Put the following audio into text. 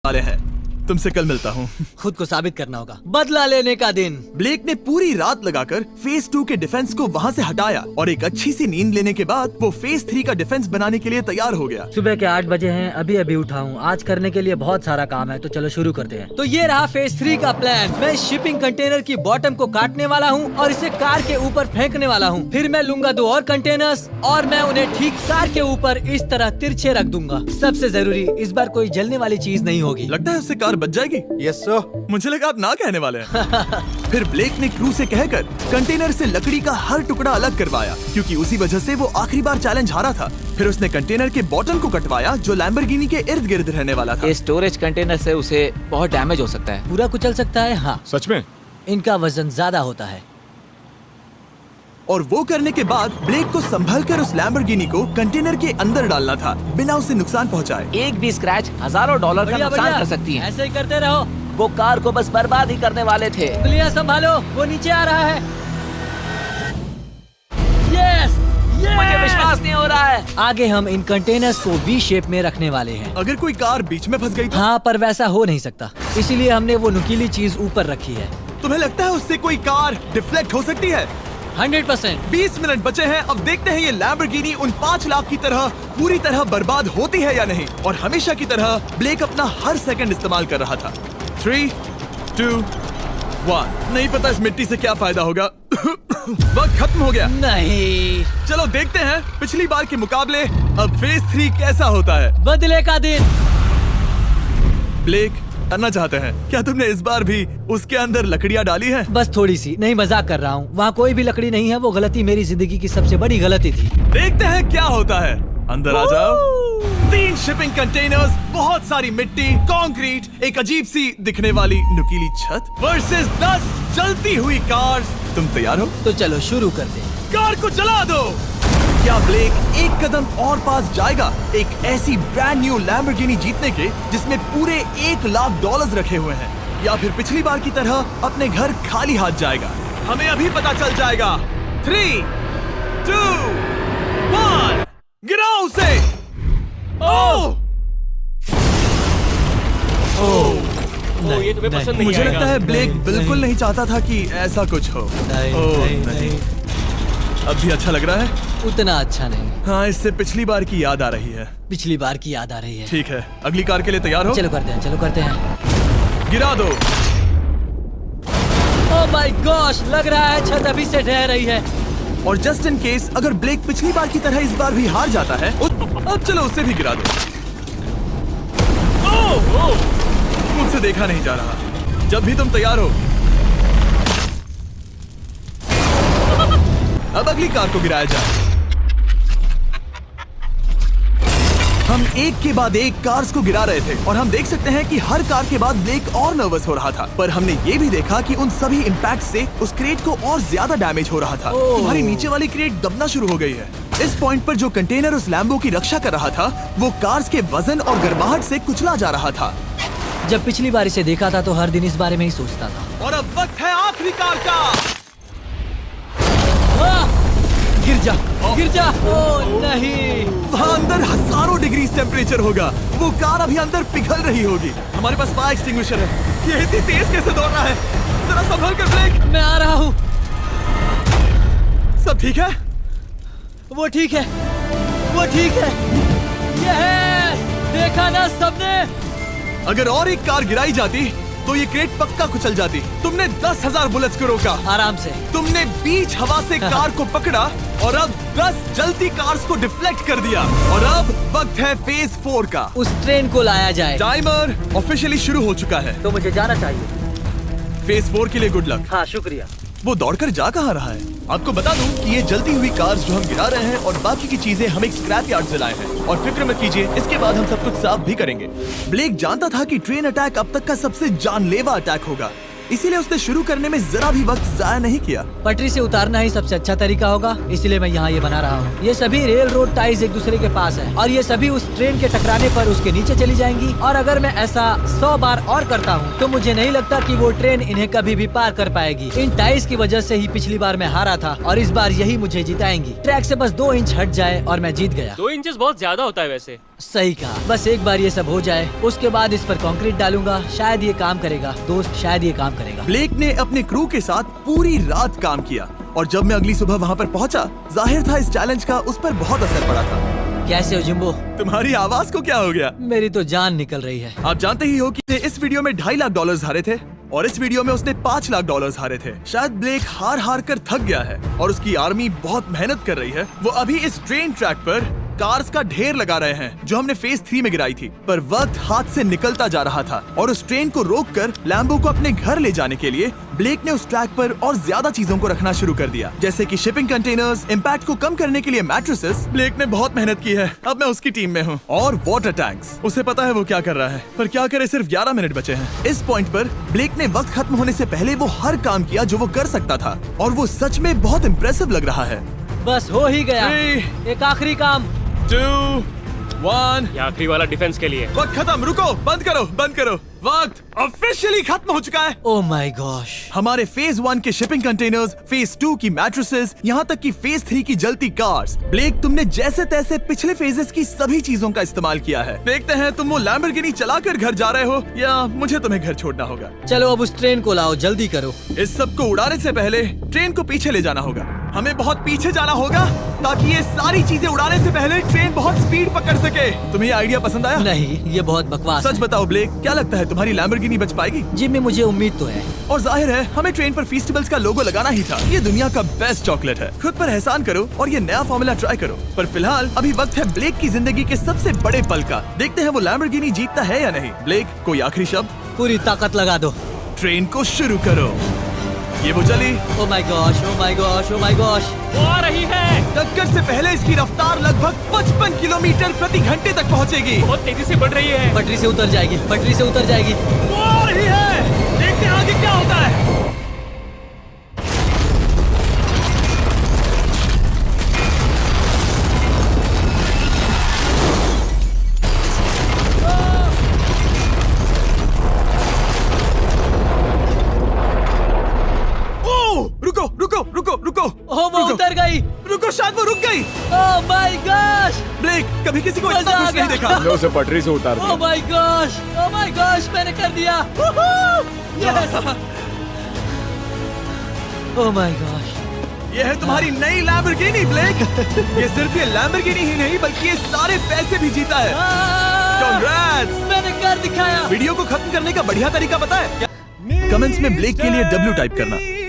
वाले हैं। तुमसे कल मिलता हूँ। खुद को साबित करना होगा। बदला लेने का दिन। ब्लेक ने पूरी रात लगाकर फेज 2 के डिफेंस को वहाँ से हटाया और एक अच्छी सी नींद लेने के बाद वो फेज 3 का डिफेंस बनाने के लिए तैयार हो गया। सुबह के 8 बजे हैं, अभी अभी उठा हूँ। आज करने के लिए बहुत सारा काम है, तो चलो शुरू करते हैं। तो ये रहा फेज 3 का प्लान। मैं शिपिंग कंटेनर की बॉटम को काटने वाला हूँ और इसे कार के ऊपर फेंकने वाला हूँ। फिर मैं लूंगा 2 और कंटेनर्स और मैं उन्हें ठीक कार के ऊपर इस तरह तिरछे रख दूंगा। सबसे जरूरी, इस बार कोई जलने वाली चीज नहीं होगी। लगता है उससे कार बच जाएगी। Yes sir. मुझे लगा आप ना कहने वाले हैं। फिर ब्लेक ने क्रू से कहकर कंटेनर से लकड़ी का हर टुकड़ा अलग करवाया, क्योंकि उसी वजह से वो आखिरी बार चैलेंज हारा था। फिर उसने कंटेनर के बॉटम को कटवाया जो लैम्बोर्गिनी के इर्द गिर्द रहने वाला था। ये स्टोरेज कंटेनर से उसे बहुत डैमेज हो सकता है। पूरा कुचल सकता है। हाँ, सच में? इनका वजन ज्यादा होता है। और वो करने के बाद ब्लेक को संभलकर उस लैम्बोर्गिनी को कंटेनर के अंदर डालना था, बिना उसे नुकसान पहुंचाए। एक भी स्क्रैच हजारों डॉलर का नुकसान कर सकती है। ऐसे ही करते रहो। वो कार को बस बर्बाद ही करने वाले थे। उंगलियां संभालो, वो नीचे आ रहा है। यस, मुझे विश्वास नहीं हो रहा है। आगे हम इन कंटेनर्स को वी शेप में रखने वाले हैं। अगर कोई कार बीच में फंस गई तो? हाँ, पर वैसा हो नहीं सकता, इसीलिए हमने वो नुकीली चीज ऊपर रखी है। तुम्हें लगता है उससे कोई कार डिफ्लेक्ट हो सकती है? 100%। 20 मिनट बचे हैं। अब देखते हैं ये लैम्बोर्गिनी उन 5 लाख की तरह पूरी तरह बर्बाद होती है या नहीं। और हमेशा की तरह ब्लेक अपना हर सेकंड इस्तेमाल कर रहा था। 3, 2, 1। नहीं पता इस मिट्टी से क्या फायदा होगा। वक्त खत्म हो गया। नहीं, चलो देखते हैं पिछली बार के मुकाबले अब फेज 3 कैसा होता है। बदले का दिन। ब्लेक, करना चाहते हैं क्या तुमने इस बार भी उसके अंदर लकड़ियाँ डाली हैं? बस थोड़ी सी, नहीं मजाक कर रहा हूँ। वहाँ कोई भी लकड़ी नहीं है। वो गलती मेरी जिंदगी की सबसे बड़ी गलती थी। देखते हैं क्या होता है। अंदर आ जाओ। 3 शिपिंग कंटेनर्स, बहुत सारी मिट्टी, कंक्रीट, एक अजीब सी दिखने वाली नुकीली छत वर्सेस 10 जलती हुई कार्स। तुम तैयार हो? तो चलो शुरू करते हैं। कार को जला दो। क्या ब्लेक एक कदम और पास जाएगा एक ऐसी ब्रांड न्यू लैम्बोर्गिनी जीतने के जिसमें पूरे $1 लाख रखे हुए हैं, या फिर पिछली बार की तरह अपने घर खाली हाथ जाएगा? हमें अभी पता चल जाएगा। 3, 2, 1, गिराओ उसे। ओह! ये तुम्हें पसंद नहीं मुझे आएगा। लगता है ब्लेक बिल्कुल नहीं चाहता था कि ऐसा कुछ हो। नहीं। अब भी अच्छा लग रहा है? उतना अच्छा नहीं। हाँ, इससे पिछली बार की याद आ रही है। पिछली बार की याद आ रही है। ठीक है, अगली कार के लिए तैयार हो? चलो करते हैं। गिरा दो। ओह माय गॉश, लग रहा है छत अभी से ढह रही है। और जस्ट इन केस अगर ब्लेक पिछली बार की तरह इस बार भी हार जाता है, अब चलो उसे भी गिरा दो। ओह! मुझसे देखा नहीं जा रहा। जब भी तुम तैयार हो, अब अगली कार को गिराया जाए। हम एक के बाद एक कार्स को गिरा रहे थे और हम देख सकते हैं कि हर कार के बाद ब्लेक और नर्वस हो रहा था। पर हमने ये भी देखा कि उन सभी इम्पैक्ट से उस क्रेट को और ज्यादा डैमेज हो रहा था। तुम्हारी नीचे वाली क्रेट दबना शुरू हो गई है। इस पॉइंट पर जो कंटेनर उस लैम्बो की रक्षा कर रहा था, वो कार्स के वजन और गर्माहट से कुचला जा रहा था। जब पिछली बार इसे देखा था तो हर दिन इस बारे में ही सोचता था। और अब वक्त है आखिरी कार का। गिर जा। ओह नहीं। वहाँ अंदर हजारों डिग्री टेम्परेचर होगा। वो कार अभी अंदर पिघल रही होगी। हमारे पास फायर एक्सटिंग्विशर है। ये इतनी तेज कैसे दौड़ रहा है? जरा संभल कर ब्लेक। मैं आ रहा हूँ। सब ठीक है? वो ठीक है। ये है, देखा ना सबने। अगर और एक कार गिराई जाती तो ये क्रेट पक्का कुचल जाती। तुमने 10,000 बुलेट्स को रोका। आराम से। तुमने बीच हवा से कार को पकड़ा और अब 10 जलती कार्स को डिफ्लेक्ट कर दिया। और अब वक्त है फेज 4 का। उस ट्रेन को लाया जाए। टाइमर ऑफिशियली शुरू हो चुका है। तो मुझे जाना चाहिए। फेज 4 के लिए गुड लक। हाँ, शुक्रिया। वो दौड़कर जा कहाँ रहा है? आपको बता दूं कि ये जलती हुई कार्स जो हम गिरा रहे हैं और बाकी की चीजें हम एक स्क्रैप यार्ड से लाए हैं। और फिक्र मत कीजिए, इसके बाद हम सब कुछ साफ भी करेंगे। ब्लेक जानता था कि ट्रेन अटैक अब तक का सबसे जानलेवा अटैक होगा, इसीलिए उसने शुरू करने में जरा भी वक्त जाया नहीं किया। पटरी से उतारना ही सबसे अच्छा तरीका होगा, इसलिए मैं यहाँ ये बना रहा हूँ। ये सभी रेल रोड टाइज एक दूसरे के पास है और ये सभी उस ट्रेन के टकराने पर उसके नीचे चली जाएंगी। और अगर मैं ऐसा 100 बार और करता हूँ तो मुझे नहीं लगता कि वो ट्रेन इन्हें कभी भी पार कर पाएगी। इन टाइज की वजह से ही पिछली बार मैं हारा था और इस बार यही मुझे जिताएंगी। ट्रैक से बस 2 इंच हट जाए और मैं जीत गया। 2 इंचेस बहुत ज्यादा होता है वैसे। सही कहा, बस एक बार ये सब हो जाए उसके बाद इस पर कंक्रीट डालूंगा। शायद ये काम करेगा दोस्त, शायद ये काम करेगा। ब्लेक ने अपने क्रू के साथ पूरी रात काम किया और जब मैं अगली सुबह वहाँ पर पहुँचा, जाहिर था इस चैलेंज का उस पर बहुत असर पड़ा था। कैसे हो जिम्बो? तुम्हारी आवाज को क्या हो गया? मेरी तो जान निकल रही है। आप जानते ही हो कि इस वीडियो में $2.5 लाख हारे थे और इस वीडियो में उसने $5 लाख हारे थे। शायद ब्लेक हार हार कर थक गया है और उसकी आर्मी बहुत मेहनत कर रही है। वो अभी इस ट्रेन ट्रैक पर कार्स का ढेर लगा रहे हैं जो हमने फेज 3 में गिराई थी, पर वक्त हाथ से निकलता जा रहा था और उस ट्रेन को रोककर लैम्बो को अपने घर ले जाने के लिए ब्लेक ने उस ट्रैक पर और ज्यादा चीजों को रखना शुरू कर दिया, जैसे कि शिपिंग कंटेनर्स, इम्पैक्ट को कम करने के लिए मैट्रेसेस। ब्लेक ने बहुत मेहनत की है, अब मैं उसकी टीम में हूँ। और वाटर टैंक्स, उसे पता है वो क्या कर रहा है, पर क्या करे, सिर्फ 11 मिनट बचे हैं। इस पॉइंट पर ब्लेक ने वक्त खत्म होने से पहले वो हर काम किया जो वो कर सकता था और वो सच में बहुत इम्प्रेसिव लग रहा है। बस हो ही गया। 3, एक आखिरी काम। 2, 1। ये आखिरी वाला डिफेंस के लिए। वक्त खत्म, रुको, बंद करो, बंद करो। वक्त ऑफिशियली खत्म हो चुका है। Oh my gosh. हमारे फेज 1 के शिपिंग कंटेनर्स, फेज 2 की मैट्रेसेस, यहाँ तक कि फेज 3 की जलती कार्स। ब्लेक, तुमने जैसे तैसे पिछले फेजेस की सभी चीजों का इस्तेमाल किया है। देखते हैं तुम वो लैम्बोर्गिनी चलाकर घर जा रहे हो या मुझे तुम्हें घर छोड़ना होगा। चलो अब उस ट्रेन को लाओ, जल्दी करो। इस सब को उड़ाने से पहले ट्रेन को पीछे ले जाना होगा। हमें बहुत पीछे जाना होगा ताकि ये सारी चीजें उड़ाने से पहले ट्रेन बहुत स्पीड पकड़ सके। तुम्हें ये आइडिया पसंद आया? नहीं, ये बहुत बकवास सच बताओ ब्लेक, क्या लगता है तुम्हारी लैम्बोर्गिनी बच पाएगी? जिम्मी, मुझे उम्मीद तो है। और जाहिर है हमें ट्रेन पर फेस्टिवल्स का लोगो लगाना ही था। ये दुनिया का बेस्ट चॉकलेट है। खुद पर एहसान करो और ये नया फॉर्मूला ट्राई करो। पर फिलहाल अभी वक्त है ब्लेक की जिंदगी के सबसे बड़े पल का। देखते हैं वो लैम्बोर्गिनी जीतता है या नहीं। ब्लेक, कोई आखिरी शब्द? पूरी ताकत लगा दो। ट्रेन को शुरू करो। ये वो चली। Oh my gosh, oh my gosh, oh my gosh. वो आ रही है। टक्कर से पहले इसकी रफ्तार लगभग 55 किलोमीटर प्रति घंटे तक पहुंचेगी। बहुत तेजी से बढ़ रही है। पटरी से उतर जाएगी, पटरी से उतर जाएगी। वो आ रही है। देखते हैं आगे क्या होता है। रुको रुको रुको रुको। ओह, वो रुको। उतर गई। रुको, शायद वो रुक गई। Oh my gosh. ब्लेक, कभी किसी को मजा इतना आ खुश नहीं गया। देखा। हमने उसे पटरी से उतार ओह दिया। My gosh, oh my gosh, मैंने कर दिया। यस। Oh my gosh. ये है तुम्हारी नई लैम्बोर्गिनी ब्लेक। ये सिर्फ ये लैम्बोर्गिनी ही नहीं बल्कि ये सारे पैसे भी जीता है। Congrats! मैंने कर दिखाया। वीडियो को खत्म करने का बढ़िया तरीका पता है? कमेंट्स में ब्लेक के लिए W टाइप करना।